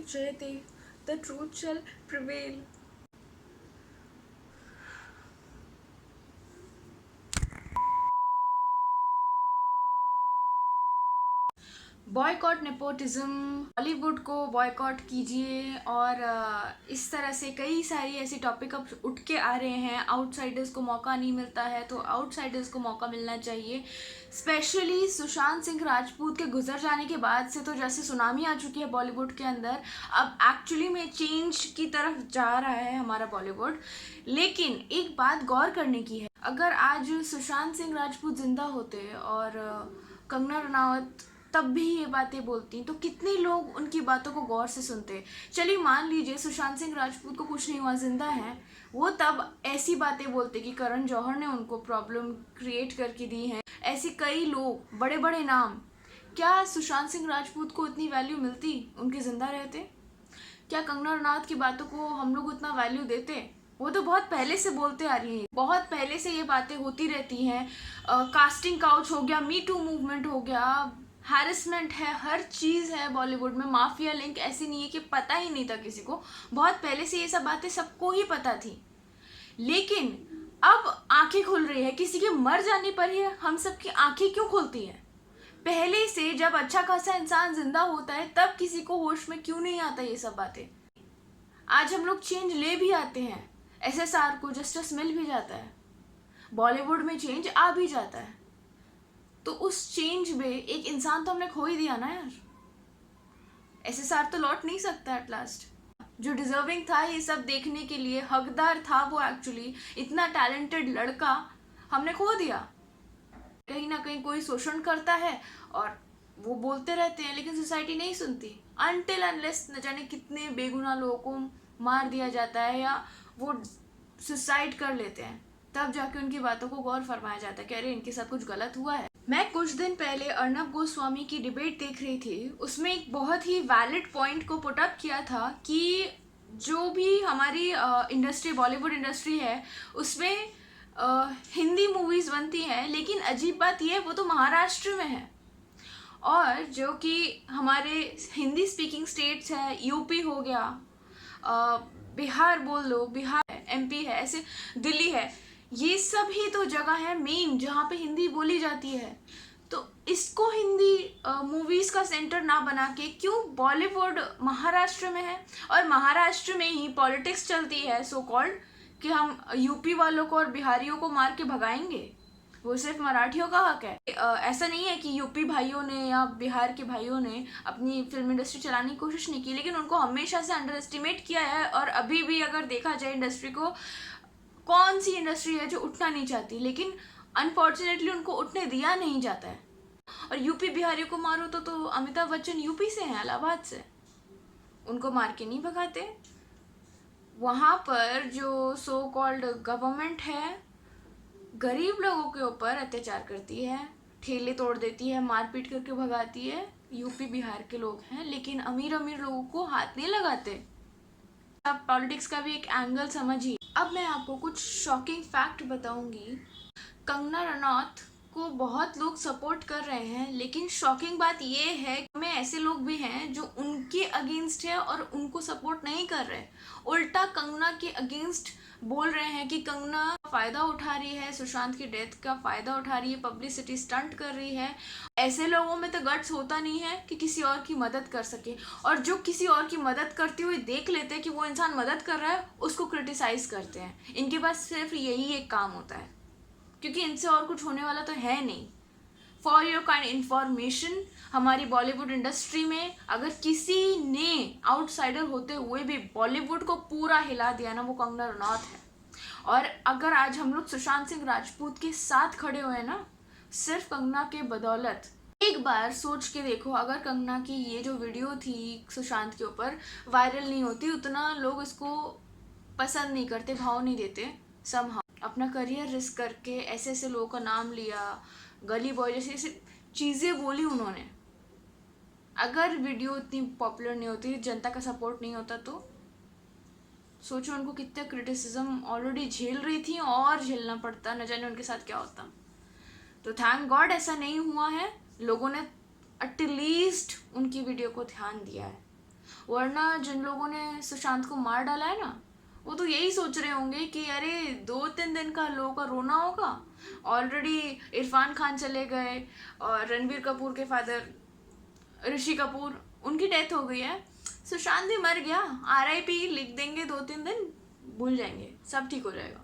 सत्यमेव जयते, the truth shall prevail. Boycott nepotism, Bollywood को बॉयकॉट कीजिए। और इस तरह से कई सारी ऐसी टॉपिक अब उठ के आ रहे हैं। आउटसाइडर्स को मौका नहीं मिलता है तो आउटसाइडर्स को मौका मिलना चाहिए। स्पेशली सुशांत सिंह राजपूत के गुजर जाने के बाद से तो जैसे सुनामी आ चुकी है बॉलीवुड के अंदर, अब एक्चुअली में चेंज की तरफ जा रहा है हमारा बॉलीवुड। लेकिन एक बात गौर करने की है, अगर आज सुशांत सिंह राजपूत जिंदा होते और कंगना रनावत तब भी ये बातें बोलती तो कितने लोग उनकी बातों को गौर से सुनते। चलिए मान लीजिए सुशांत सिंह राजपूत को कुछ नहीं हुआ, जिंदा है वो, तब ऐसी बातें बोलते कि करण जौहर ने उनको प्रॉब्लम क्रिएट करके दी है। ऐसे कई लोग, बड़े बड़े नाम। क्या सुशांत सिंह राजपूत को इतनी वैल्यू मिलती उनके जिंदा रहते? क्या कंगना रनावत की बातों को हम लोग उतना वैल्यू देते? वो तो बहुत पहले से बोलते आ रही हैं, बहुत पहले से ये बातें होती रहती हैं। कास्टिंग काउच हो गया, मी टू मूवमेंट हो गया, हैरेसमेंट है, हर चीज़ है बॉलीवुड में। माफिया लिंक ऐसी नहीं है कि पता ही नहीं था किसी को, बहुत पहले से ये सब बातें सबको ही पता थी। लेकिन अब आंखें खुल रही है, किसी के मर जाने पर ही हम सबकी आंखें क्यों खुलती हैं? पहले से जब अच्छा खासा इंसान जिंदा होता है तब किसी को होश में क्यों नहीं आता ये सब बातें? आज हम लोग चेंज ले भी आते हैं, एसएसआर को जस्टिस मिल भी जाता है, बॉलीवुड में चेंज आ भी जाता है, तो उस चेंज में एक इंसान तो हमने खो ही दिया ना यार। एसएसआर तो लौट नहीं सकता एट लास्ट। जो डिजर्विंग था ये सब देखने के लिए, हकदार था वो, एक्चुअली इतना टैलेंटेड लड़का हमने खो दिया। कहीं ना कहीं कोई शोषण करता है और वो बोलते रहते हैं, लेकिन सोसाइटी नहीं सुनती। अनटिल अनलेस न जाने कितने बेगुनाह लोगों को मार दिया जाता है या वो सुसाइड कर लेते हैं, तब जाके उनकी बातों को गौर फरमाया जाता है कि अरे इनके साथ कुछ गलत हुआ है। मैं कुछ दिन पहले अर्नब गोस्वामी की डिबेट देख रही थी, उसमें एक बहुत ही वैलिड पॉइंट को पुट अप किया था कि जो भी हमारी इंडस्ट्री, बॉलीवुड इंडस्ट्री है, उसमें हिंदी मूवीज़ बनती हैं, लेकिन अजीब बात यह है वो तो महाराष्ट्र में है। और जो कि हमारे हिंदी स्पीकिंग स्टेट्स है, यूपी हो गया, बिहार बोल लो, बिहार है, एमपी है, ऐसे दिल्ली है, ये सब ही तो जगह है मेन जहाँ पे हिंदी बोली जाती है। तो इसको हिंदी मूवीज़ का सेंटर ना बना के क्यों बॉलीवुड महाराष्ट्र में है, और महाराष्ट्र में ही पॉलिटिक्स चलती है सो कॉल्ड कि हम यूपी वालों को और बिहारियों को मार के भगाएंगे। वो सिर्फ मराठियों का हक है। ऐसा नहीं है कि यूपी भाइयों ने या बिहार के भाइयों ने अपनी फिल्म इंडस्ट्री चलाने की कोशिश नहीं की, लेकिन उनको हमेशा से अंडर एस्टिमेट किया है। और अभी भी अगर देखा जाए इंडस्ट्री को, कौन सी इंडस्ट्री है जो उठना नहीं चाहती, लेकिन अनफॉर्चुनेटली उनको उठने दिया नहीं जाता है। और यूपी बिहारियों को मारो तो अमिताभ बच्चन यूपी से हैं, इलाहाबाद से, उनको मार के नहीं भगाते। वहाँ पर जो सो कॉल्ड गवर्नमेंट है गरीब लोगों के ऊपर अत्याचार करती है, ठेले तोड़ देती है, मारपीट करके भगाती है। यूपी बिहार के लोग हैं, लेकिन अमीर अमीर लोगों को हाथ नहीं लगाते। अब पॉलिटिक्स का भी एक एंगल समझिए। अब मैं आपको कुछ शॉकिंग फैक्ट बताऊंगी। कंगना रनौत को बहुत लोग सपोर्ट कर रहे हैं, लेकिन शॉकिंग बात ये है कि में ऐसे लोग भी हैं जो उनके अगेंस्ट है और उनको सपोर्ट नहीं कर रहे, उल्टा कंगना के अगेंस्ट बोल रहे हैं कि कंगना फ़ायदा उठा रही है, सुशांत की डेथ का फ़ायदा उठा रही है, पब्लिसिटी स्टंट कर रही है। ऐसे लोगों में तो गट्स होता नहीं है कि किसी और की मदद कर सके, और जो किसी और की मदद करते हुए देख लेते हैं कि वो इंसान मदद कर रहा है, उसको क्रिटिसाइज़ करते हैं। इनके पास सिर्फ यही एक काम होता है, क्योंकि इनसे और कुछ होने वाला तो है नहीं। फॉर योर काइंड इन्फॉर्मेशन, हमारी बॉलीवुड इंडस्ट्री में अगर किसी ने आउटसाइडर होते हुए भी बॉलीवुड को पूरा हिला दिया ना, वो कंगना रनौत है। और अगर आज हम लोग सुशांत सिंह राजपूत के साथ खड़े हुए ना, सिर्फ कंगना के बदौलत। एक बार सोच के देखो, अगर कंगना की ये जो वीडियो थी सुशांत के ऊपर वायरल नहीं होती, उतना लोग इसको पसंद नहीं करते, भाव नहीं देते, समहाउ अपना करियर रिस्क करके ऐसे ऐसे लोगों का नाम लिया, गली बॉय जैसी ऐसी चीज़ें बोली उन्होंने। अगर वीडियो इतनी पॉपुलर नहीं होती, जनता का सपोर्ट नहीं होता, तो सोचो उनको कितना क्रिटिसिज्म ऑलरेडी झेल रही थी और झेलना पड़ता, न जाने उनके साथ क्या होता। तो थैंक गॉड ऐसा नहीं हुआ है, लोगों ने एटलीस्ट उनकी वीडियो को ध्यान दिया है। वरना जिन लोगों ने सुशांत को मार डाला है ना, वो तो यही सोच रहे होंगे कि अरे 2-3 दिन का लोगों का रोना होगा, ऑलरेडी इरफान खान चले गए और रणबीर कपूर के फादर ऋषि कपूर, उनकी डेथ हो गई है, सुशांत भी मर गया, RIP लिख देंगे, 2-3 दिन भूल जाएंगे, सब ठीक हो जाएगा।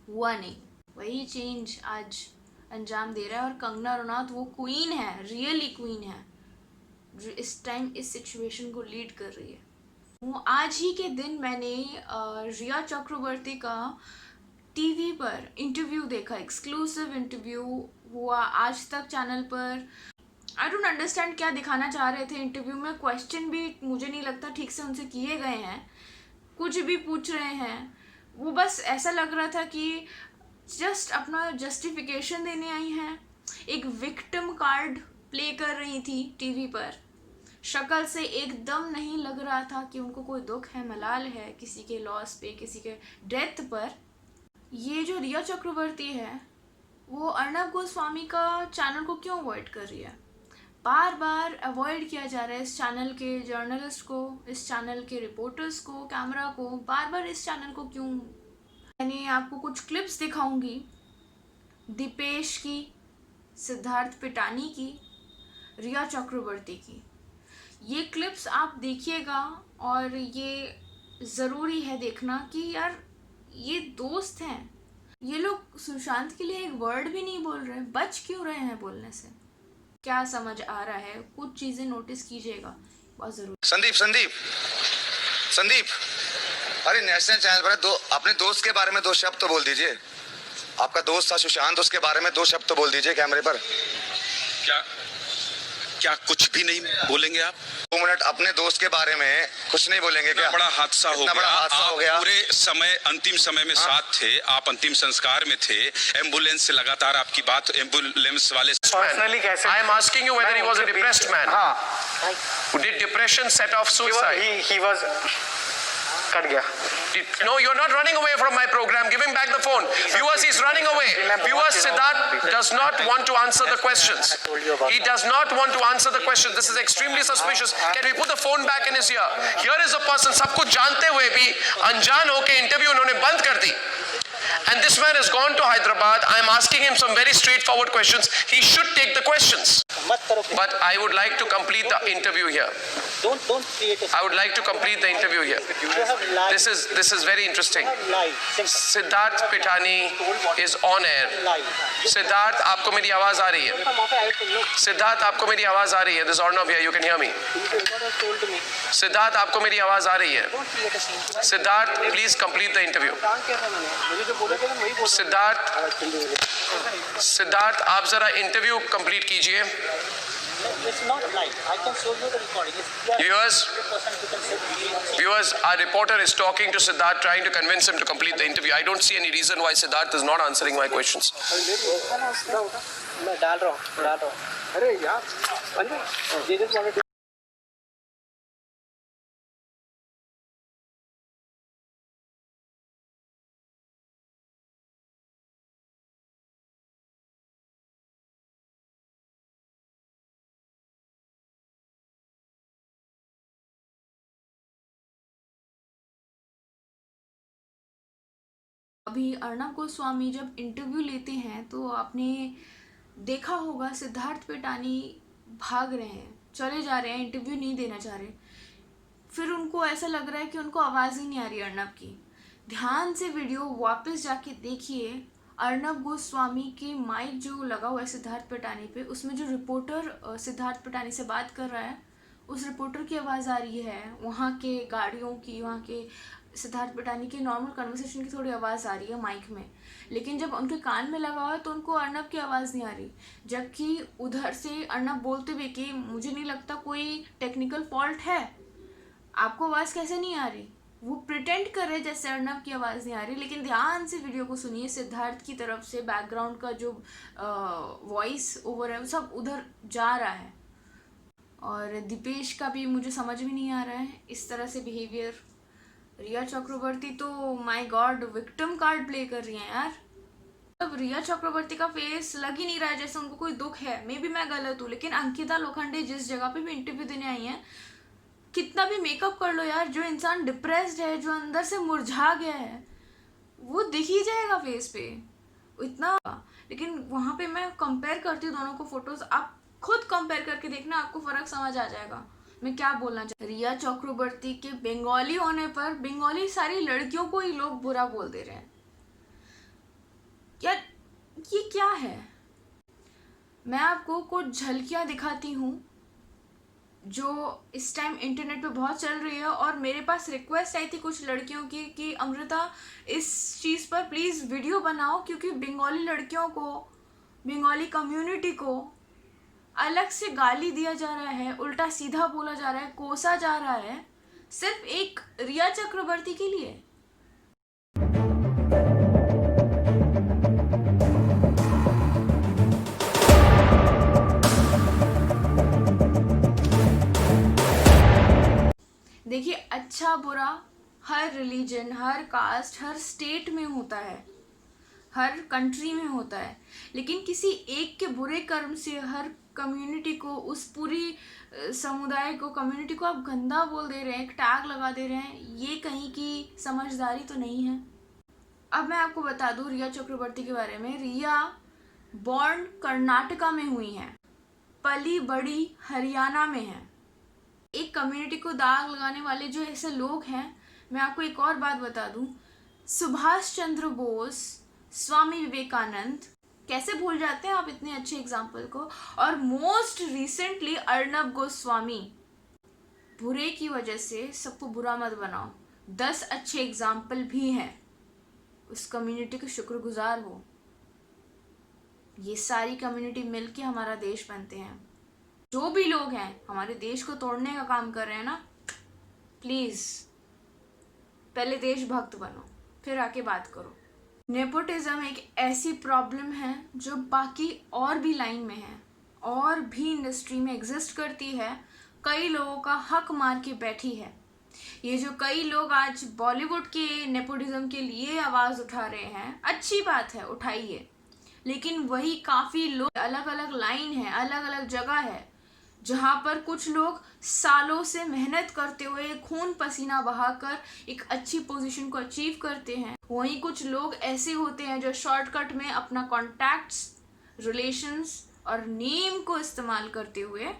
हुआ नहीं, वही चेंज आज अंजाम दे रहा है। और कंगना रनौत वो क्वीन है, रियली क्वीन है, जो इस टाइम इस सिचुएशन को लीड कर रही है। वो आज ही के दिन मैंने रिया चक्रवर्ती का टीवी पर इंटरव्यू देखा, एक्सक्लूसिव इंटरव्यू हुआ आज तक चैनल पर। आई डोंट अंडरस्टैंड क्या दिखाना चाह रहे थे इंटरव्यू में, क्वेश्चन भी मुझे नहीं लगता ठीक से उनसे किए गए हैं, कुछ भी पूछ रहे हैं, वो बस ऐसा लग रहा था कि जस्ट अपना जस्टिफिकेशन देने आई हैं। एक विक्टिम कार्ड प्ले कर रही थी टीवी पर, शक्ल से एकदम नहीं लग रहा था कि उनको कोई दुख है, मलाल है किसी के लॉस पे, किसी के डेथ पर। ये जो रिया चक्रवर्ती है वो अर्नब गोस्वामी का चैनल को क्यों अवॉइड कर रही है? बार बार अवॉइड किया जा रहा है इस चैनल के जर्नलिस्ट को, इस चैनल के रिपोर्टर्स को, कैमरा को, बार बार इस चैनल को क्यों? मैंने आपको कुछ क्लिप्स दिखाऊंगी दीपेश की, सिद्धार्थ पिटानी की, रिया चक्रवर्ती की। ये क्लिप्स आप देखिएगा और ये ज़रूरी है देखना कि यार ये दोस्त हैं, ये लोग सुशांत के लिए एक वर्ड भी नहीं बोल रहे, बच क्यों रहे हैं बोलने से? क्या समझ आ रहा है, कुछ चीज़ें नोटिस कीजिएगा, बहुत ज़रूरी। संदीप, अरे नेशनल चैनल पर अपने दोस्त के बारे में 2 शब्द तो बोल दीजिए। आपका दोस्त था सुशांत, उसके बारे में 2 शब्द तो बोल दीजिए कैमरे पर। क्या कुछ भी नहीं बोलेंगे आप? 2 मिनट अपने दोस्त के बारे में कुछ नहीं बोलेंगे क्या? बड़ा हादसा हो गया। हो गया। पूरे समय अंतिम समय में साथ थे, आप अंतिम संस्कार में थे, एम्बुलेंस से लगातार आपकी बात एम्बुलेंस वाले। Personally, I am asking you whether he was a depressed man. Did depression set off suicide? He was cut गया. No, you're not running away from my program. Give him back the phone. Viewers, he's running away. Viewers, Siddharth does not want to answer the questions. He does not want to answer the questions. This is extremely suspicious. Can we put the phone back in his ear? Here is a person, सब कुछ जानते हुए भी अनजान होके interview उन्होंने बंद कर दी. And this man has gone to Hyderabad. I am asking him some very straightforward questions. He should take the questions. But I would like to complete the interview here. Don't create a. I would like to complete the interview here. You have lied. This is very interesting. You have lied. Simple. Siddharth Pithani is on air. Lied. Siddharth, आपको मेरी आवाज आ रही है? Come off, I will look. Siddharth, आपको मेरी आवाज आ रही है? This is Arnav here. You can hear me. This is what was told to me. Siddharth, आपको मेरी आवाज आ रही है? Don't create a scene. Siddharth, please complete the interview. काम किया था मैंने. मुझे जो बोला था मैं वही बोल सिद्धार्थ, सिद्धार्थ, आप जरा इंटरव्यू कंप्लीट कीजिए. It's not lied. I can show you the recording. It's clear. Viewers, 100% you can say. viewers, our reporter is talking to Siddharth, trying to convince him to complete the interview. I don't see any reason why Siddharth is not answering my questions. मैं डाल रहा हूँ. अरे यार, they just wanted to. अभी अर्नब गोस्वामी जब interview लेते हैं तो आपने देखा होगा सिद्धार्थ पिटानी भाग रहे हैं, चले जा रहे हैं, इंटरव्यू नहीं देना चाह रहे, फिर उनको ऐसा लग रहा है कि उनको आवाज़ ही नहीं आ रही अर्नब की। ध्यान से वीडियो वापस जाके देखिए, अर्नब गोस्वामी के माइक जो लगा हुआ है सिद्धार्थ पिटानी पे, उसमें जो रिपोर्टर सिद्धार्थ पिटानी से बात कर रहा है उस रिपोर्टर की आवाज़ आ रही है, वहाँ के गाड़ियों की, वहाँ के सिद्धार्थ पिटानी की नॉर्मल कन्वर्सेशन की थोड़ी आवाज़ आ रही है माइक में, लेकिन जब उनके कान में लगा हुआ है तो उनको अर्नब की आवाज़ नहीं आ रही, जबकि उधर से अर्नब बोलते हुए कि मुझे नहीं लगता कोई टेक्निकल फॉल्ट है, आपको आवाज़ कैसे नहीं आ रही? वो प्रिटेंड कर रहे जैसे अर्नब की आवाज़ नहीं आ रही, लेकिन ध्यान से वीडियो को सुनिए, सिद्धार्थ की तरफ से बैकग्राउंड का जो वॉइस ओवर है वो सब उधर जा रहा है। और दीपेश का भी मुझे समझ में नहीं आ रहा है इस तरह से बिहेवियर। रिया चक्रवर्ती तो my God victim card play कर रही हैं यार। अब रिया चक्रवर्ती का फेस लग ही नहीं रहा है जैसे उनको कोई दुख है। मे बी मैं गलत हूँ, लेकिन अंकिता लोखंडे जिस जगह पे भी इंटरव्यू देने आई हैं कितना भी मेकअप कर लो यार, जो इंसान डिप्रेस्ड है, जो अंदर से मुरझा गया है, वो दिख ही जाएगा फेस पे इतना। लेकिन वहाँ पे मैं कंपेयर करती हूँ दोनों को फोटोज, आप खुद कंपेयर करके देखना, आपको फर्क समझ आ जाएगा मैं क्या बोलना चाहती। रिया चक्रवर्ती के बंगाली होने पर बंगाली सारी लड़कियों को ही लोग बुरा बोल दे रहे हैं यार, ये क्या है। मैं आपको कुछ झलकियाँ दिखाती हूँ जो इस टाइम इंटरनेट पे बहुत चल रही है, और मेरे पास रिक्वेस्ट आई थी कुछ लड़कियों की कि अमृता इस चीज़ पर प्लीज़ वीडियो बनाओ, क्योंकि बंगाली लड़कियों को, बंगाली कम्युनिटी को अलग से गाली दिया जा रहा है, उल्टा सीधा बोला जा रहा है, कोसा जा रहा है, सिर्फ एक रिया चक्रवर्ती के लिए। देखिए, अच्छा बुरा हर रिलीजन, हर कास्ट, हर स्टेट में होता है, हर कंट्री में होता है, लेकिन किसी एक के बुरे कर्म से हर कम्युनिटी को, उस पूरी समुदाय को, कम्युनिटी को आप गंदा बोल दे रहे हैं, एक टैग लगा दे रहे हैं, ये कहीं की समझदारी तो नहीं है। अब मैं आपको बता दूं रिया चक्रवर्ती के बारे में। रिया बॉर्न कर्नाटका में हुई हैं, पली बड़ी हरियाणा में है। एक कम्युनिटी को दाग लगाने वाले जो ऐसे लोग हैं, मैं आपको एक और बात बता दूं, सुभाष चंद्र बोस, स्वामी विवेकानंद, कैसे भूल जाते हैं आप इतने अच्छे एग्जाम्पल को, और मोस्ट रिसेंटली अर्नब गोस्वामी। बुरे की वजह से सबको बुरा मत बनाओ, 10 अच्छे एग्जाम्पल भी हैं, उस कम्युनिटी के शुक्रगुजार हो। ये सारी कम्युनिटी मिलके हमारा देश बनते हैं। जो भी लोग हैं हमारे देश को तोड़ने का काम कर रहे हैं ना, प्लीज़ पहले देशभक्त बनो, फिर आके बात करो। नेपोटिज्म एक ऐसी प्रॉब्लम है जो बाकी और भी लाइन में है, और भी इंडस्ट्री में एग्जिस्ट करती है, कई लोगों का हक मार के बैठी है। ये जो कई लोग आज बॉलीवुड के नेपोटिज्म के लिए आवाज़ उठा रहे हैं, अच्छी बात है, उठाइए, लेकिन वही काफ़ी लोग, अलग अलग लाइन है, अलग अलग जगह है, जहाँ पर कुछ लोग सालों से मेहनत करते हुए, खून पसीना बहाकर एक अच्छी पोजीशन को अचीव करते हैं। वहीं कुछ लोग ऐसे होते हैं जो शॉर्टकट में अपना कॉन्टैक्ट्स, रिलेशंस और नेम को इस्तेमाल करते हुए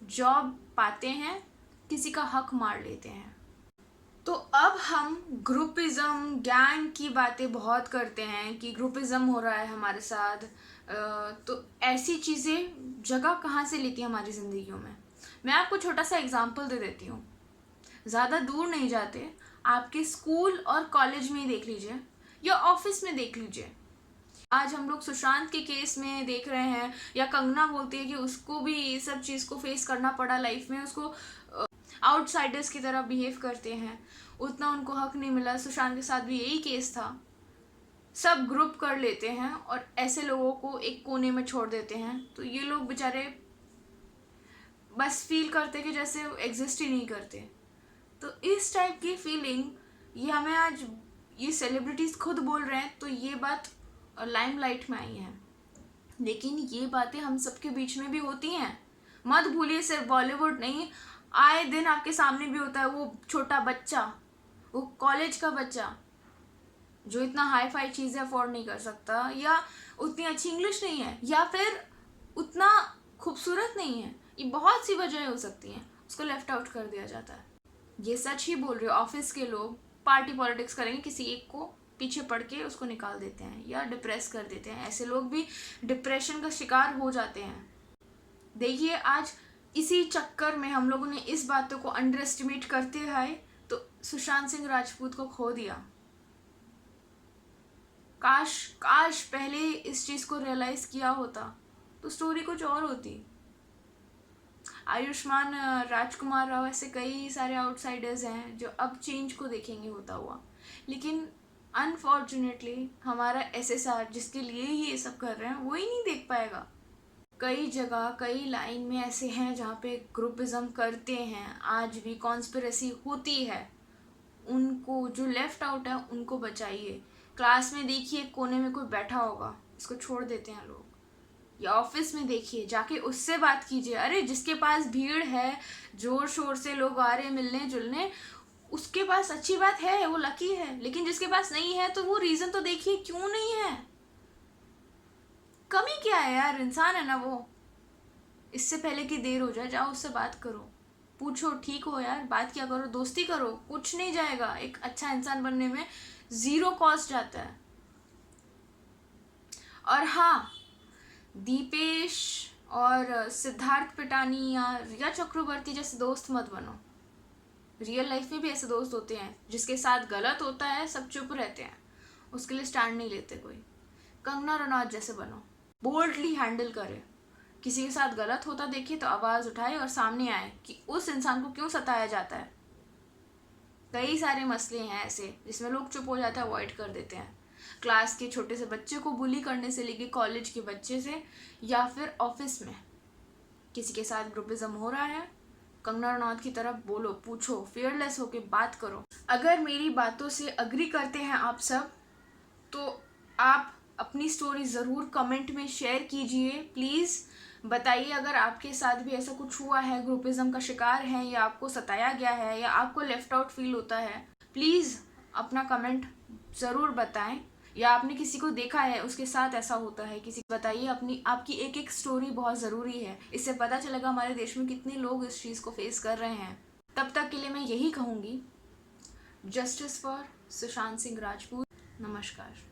जॉब पाते हैं, किसी का हक मार लेते हैं। तो अब हम ग्रुपिज्म, गैंग की बातें बहुत करते हैं कि ग्रुपिज्म हो रहा है हमारे साथ, तो ऐसी चीज़ें जगह कहाँ से लेती हैं हमारी ज़िंदगियों में। मैं आपको छोटा सा एग्जांपल दे देती हूँ, ज़्यादा दूर नहीं जाते, आपके स्कूल और कॉलेज में ही देख लीजिए या ऑफिस में देख लीजिए। आज हम लोग सुशांत के केस में देख रहे हैं, या कंगना बोलती है कि उसको भी ये सब चीज़ को फेस करना पड़ा लाइफ में, उसको आउटसाइडर्स की तरह बिहेव करते हैं, उतना उनको हक नहीं मिला। सुशांत के साथ भी यही केस था, सब ग्रुप कर लेते हैं और ऐसे लोगों को एक कोने में छोड़ देते हैं, तो ये लोग बेचारे बस फील करते कि जैसे एग्जिस्ट ही नहीं करते। तो इस टाइप की फीलिंग ये हमें आज ये सेलिब्रिटीज़ खुद बोल रहे हैं, तो ये बात लाइमलाइट में आई है, लेकिन ये बातें हम सबके बीच में भी होती हैं। मत भूलिए, सिर्फ बॉलीवुड नहीं, आए दिन आपके सामने भी होता है वो छोटा बच्चा, वो कॉलेज का बच्चा जो इतना हाई फाई चीज़ें अफोर्ड नहीं कर सकता, या उतनी अच्छी इंग्लिश नहीं है, या फिर उतना खूबसूरत नहीं है, ये बहुत सी वजह हो सकती हैं, उसको लेफ्ट आउट कर दिया जाता है। ये सच ही बोल रहे हो। ऑफिस के लोग पार्टी पॉलिटिक्स करेंगे, किसी एक को पीछे पड़ के उसको निकाल देते हैं या डिप्रेस कर देते हैं। ऐसे लोग भी डिप्रेशन का शिकार हो जाते हैं। देखिए, आज इसी चक्कर में हम लोगों ने इस बातों को अंडर एस्टिमेट करते आए तो सुशांत सिंह राजपूत को खो दिया। काश पहले इस चीज़ को रियलाइज़ किया होता तो स्टोरी कुछ और होती। आयुष्मान राजकुमार राव, ऐसे कई सारे आउटसाइडर्स हैं जो अब चेंज को देखेंगे होता हुआ, लेकिन अनफॉर्चुनेटली हमारा SSR जिसके लिए ही ये सब कर रहे हैं वो ही नहीं देख पाएगा। कई जगह, कई लाइन में ऐसे हैं जहाँ पे ग्रुपिज्म करते हैं, आज भी कॉन्स्पिरेसी होती है। उनको जो लेफ्ट आउट है उनको बचाइए। क्लास में देखिए कोने में कोई बैठा होगा, इसको छोड़ देते हैं लोग, या ऑफिस में देखिए, जाके उससे बात कीजिए। अरे जिसके पास भीड़ है, जोर शोर से लोग आ रहे हैं मिलने जुलने, उसके पास अच्छी बात है, वो लकी है। लेकिन जिसके पास नहीं है तो वो रीज़न तो देखिए क्यों नहीं है। कमी क्या है यार, इंसान है ना वो। इससे पहले कि देर हो जाए, जाओ उससे बात करो, पूछो ठीक हो यार, बात क्या करो, दोस्ती करो, कुछ नहीं जाएगा। एक अच्छा इंसान बनने में 0 कॉस्ट जाता है। और हाँ, दीपेश और सिद्धार्थ पिटानी या रिया चक्रवर्ती जैसे दोस्त मत बनो। रियल लाइफ में भी ऐसे दोस्त होते हैं जिसके साथ गलत होता है सब चुप रहते हैं, उसके लिए स्टैंड नहीं लेते कोई। कंगना रनौत जैसे बनो, बोल्डली हैंडल करे। किसी के साथ गलत होता देखे तो आवाज़ उठाए और सामने आए कि उस इंसान को क्यों सताया जाता है। कई सारे मसले हैं ऐसे जिसमें लोग चुप हो जाते हैं, अवॉइड कर देते हैं। क्लास के छोटे से बच्चे को बुली करने से लेके कॉलेज के बच्चे से, या फिर ऑफिस में किसी के साथ ग्रुपिज्म हो रहा है, कंगना रनौत की तरफ बोलो, पूछो, फियरलेस होके बात करो। अगर मेरी बातों से अग्री करते हैं आप सब, तो आप अपनी स्टोरी ज़रूर कमेंट में शेयर कीजिए। प्लीज़ बताइए अगर आपके साथ भी ऐसा कुछ हुआ है, ग्रुपिज्म का शिकार है, या आपको सताया गया है, या आपको लेफ्ट आउट फील होता है। प्लीज़ अपना कमेंट ज़रूर बताएं। या आपने किसी को देखा है उसके साथ ऐसा होता है, किसी बताइए। आपकी एक एक स्टोरी बहुत ज़रूरी है। इससे पता चलेगा हमारे देश में कितने लोग इस चीज़ को फेस कर रहे हैं। तब तक के लिए मैं यही कहूँगी, जस्टिस फॉर सुशांत सिंह राजपूत। नमस्कार।